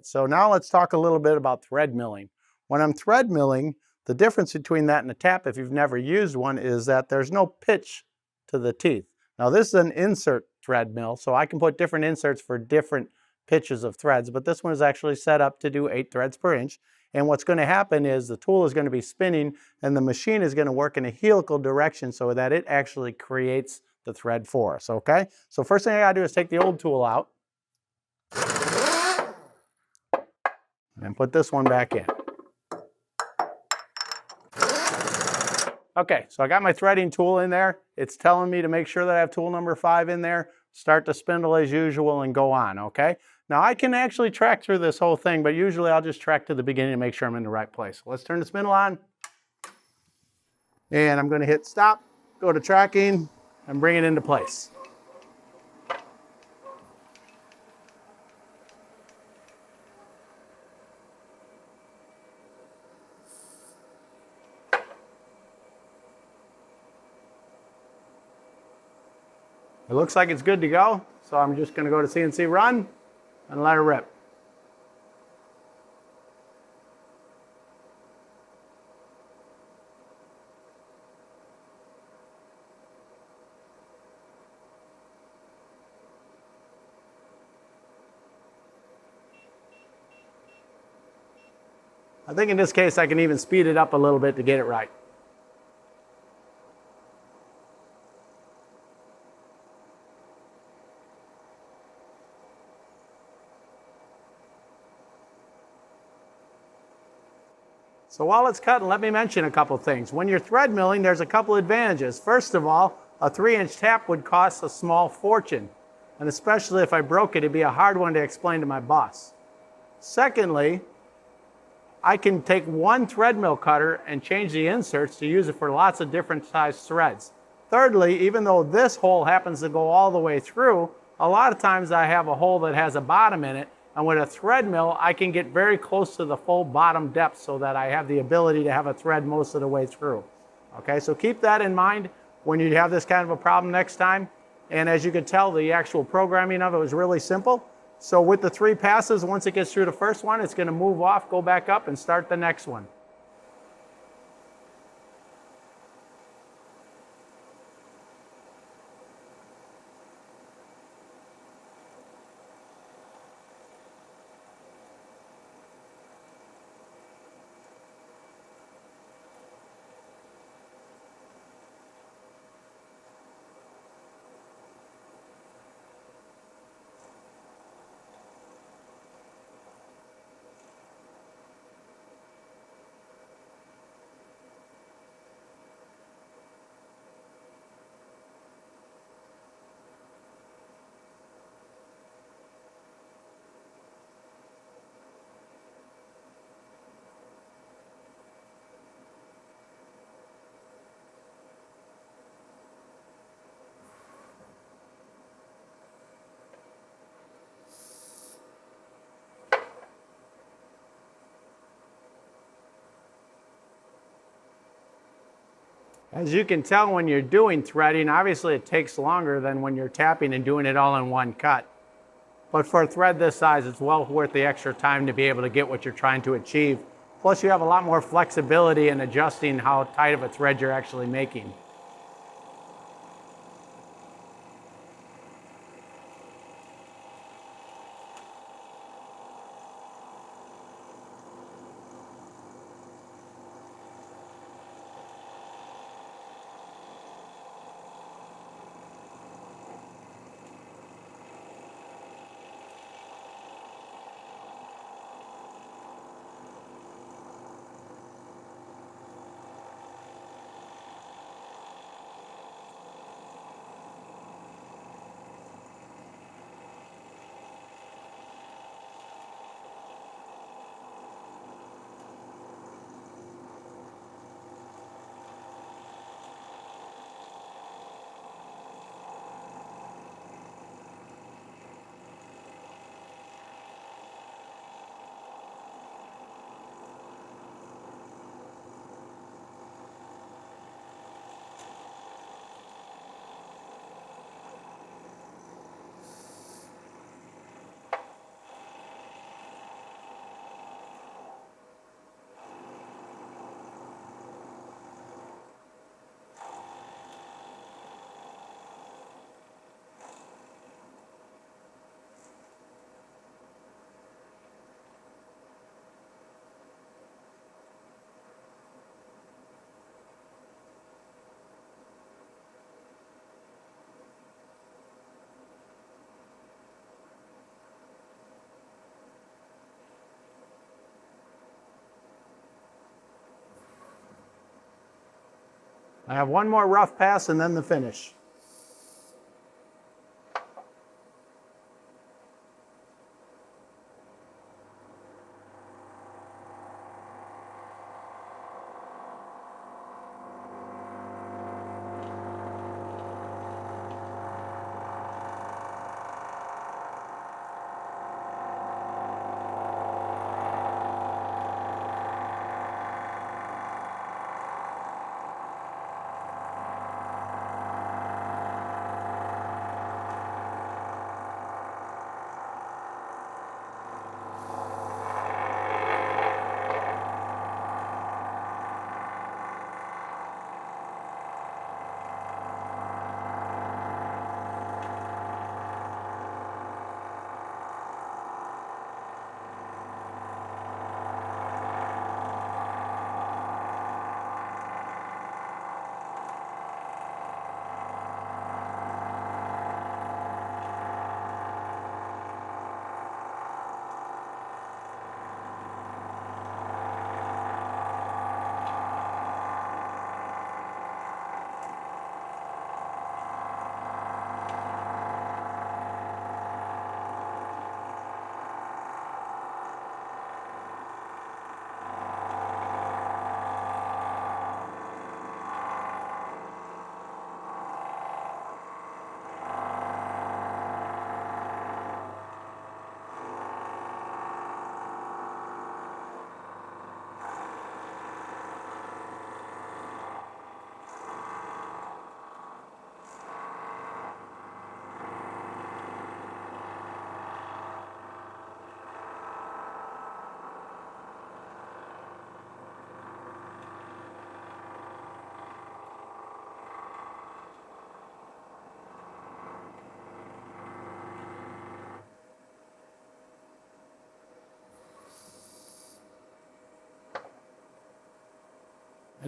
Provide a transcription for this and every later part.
So now let's talk a little bit about thread milling. When I'm thread milling, the difference between that and a tap, if you've never used one, is that there's no pitch to the teeth. Now this is an insert thread mill, so I can put different inserts for different pitches of threads, but this one is actually set up to do 8 threads per inch. And what's going to happen is the tool is going to be spinning and the machine is going to work in a helical direction so that it actually creates the thread for us, okay? So first thing I gotta do is take the old tool out and put this one back in. Okay, so I got my threading tool in there. It's telling me to make sure that I have tool number 5 in there, start the spindle as usual and go on, okay? Now I can actually track through this whole thing, but usually I'll just track to the beginning to make sure I'm in the right place. Let's turn the spindle on. And I'm gonna hit stop, go to tracking, and bring it into place. It looks like it's good to go, so I'm just gonna go to CNC run and let it rip. I think in this case I can even speed it up a little bit to get it right. So while it's cutting, let me mention a couple things. When you're thread milling, there's a couple advantages. First of all, a 3-inch tap would cost a small fortune. And especially if I broke it, it'd be a hard one to explain to my boss. Secondly, I can take one thread mill cutter and change the inserts to use it for lots of different size threads. Thirdly, even though this hole happens to go all the way through, a lot of times I have a hole that has a bottom in it, and with a thread mill, I can get very close to the full bottom depth so that I have the ability to have a thread most of the way through. Okay, so keep that in mind when you have this kind of a problem next time. And as you can tell, the actual programming of it was really simple. So with the 3 passes, once it gets through the first one, it's going to move off, go back up, and start the next one. As you can tell when you're doing threading, obviously it takes longer than when you're tapping and doing it all in one cut. But for a thread this size, it's well worth the extra time to be able to get what you're trying to achieve. Plus you have a lot more flexibility in adjusting how tight of a thread you're actually making. I have one more rough pass and then the finish.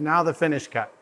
And now the finish cut.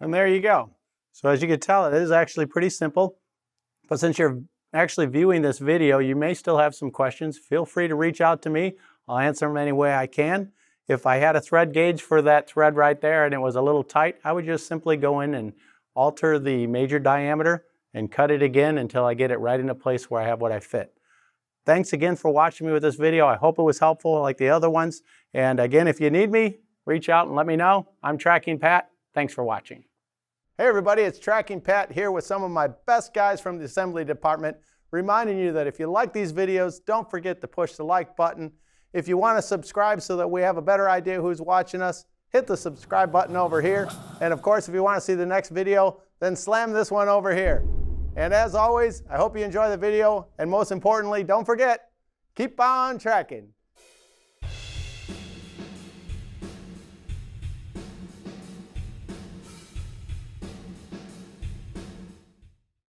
And there you go. So as you can tell, it is actually pretty simple. But since you're actually viewing this video, you may still have some questions. Feel free to reach out to me. I'll answer them any way I can. If I had a thread gauge for that thread right there and it was a little tight, I would just simply go in and alter the major diameter and cut it again until I get it right into place where I have what I fit. Thanks again for watching me with this video. I hope it was helpful like the other ones. And again, if you need me, reach out and let me know. I'm TRAKing Pat. Thanks for watching. Hey everybody, it's TRAKing Pat here with some of my best guys from the assembly department, reminding you that if you like these videos, don't forget to push the like button. If you want to subscribe so that we have a better idea who's watching us, hit the subscribe button over here. And of course, if you want to see the next video, then slam this one over here. And as always, I hope you enjoy the video, and most importantly, don't forget, keep on tracking.